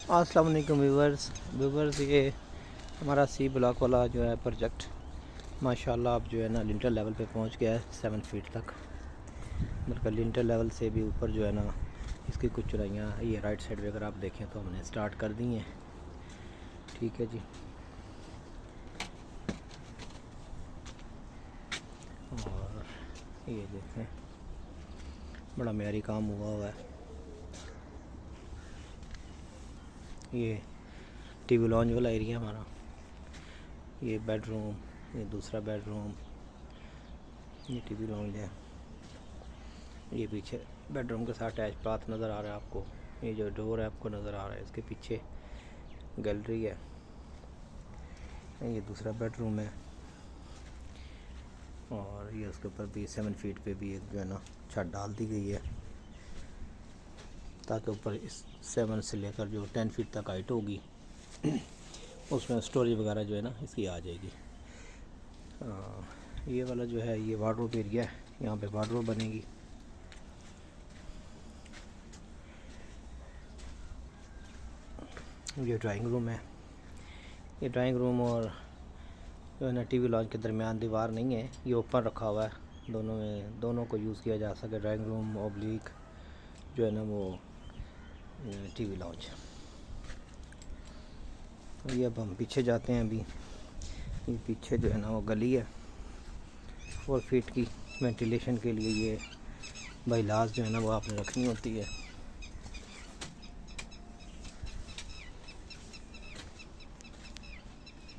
अस्सलाम वालेकुम व्यूवर्स, ये हमारा सी ब्लॉक वाला जो है प्रोजेक्ट माशाल्लाह अब जो है ना लिंटर लेवल पे पहुंच गया है 7 फीट तक। बल्कि लिंटर लेवल से भी ऊपर जो है ना इसकी कुछ चुराइयाँ ये राइट साइड पे अगर आप देखें तो हमने स्टार्ट कर दी हैं। ठीक है जी। और ये देखें बड़ा मेयारी काम हुआ है। ये टीवी लॉन्च वाला एरिया हमारा, ये बेडरूम, ये दूसरा बेडरूम, ये टीवी लॉन्च है। ये पीछे बेडरूम के साथ अटैच बाथ नज़र आ रहा है आपको। ये जो डोर है आपको नज़र आ रहा है, इसके पीछे गैलरी है। ये दूसरा बेडरूम है और ये उसके ऊपर भी 7 फीट पे भी एक जो है ना छत डाल दी गई है ताकि ऊपर इस 7 से लेकर जो 10 फीट तक हाइट होगी उसमें स्टोरेज वगैरह जो है ना इसकी आ जाएगी। ये वाला जो है ये वार्डरोब एरिया है, यहाँ पे वार्डरोब बनेगी। ये ड्राइंग रूम है। ये ड्राइंग रूम और जो है ना टीवी लॉन्च के दरमियान दीवार नहीं है, ये ओपन रखा हुआ है। दोनों को यूज़ किया जा सके, ड्राइंग रूम ओब्लिक जो है ना वो टीवी लॉन्च। ये अब हम पीछे जाते हैं। अभी ये पीछे जो है ना वो गली है 4 फीट की। वेंटिलेशन के लिए ये बाइलाज जो है ना वो आपने रखनी होती है।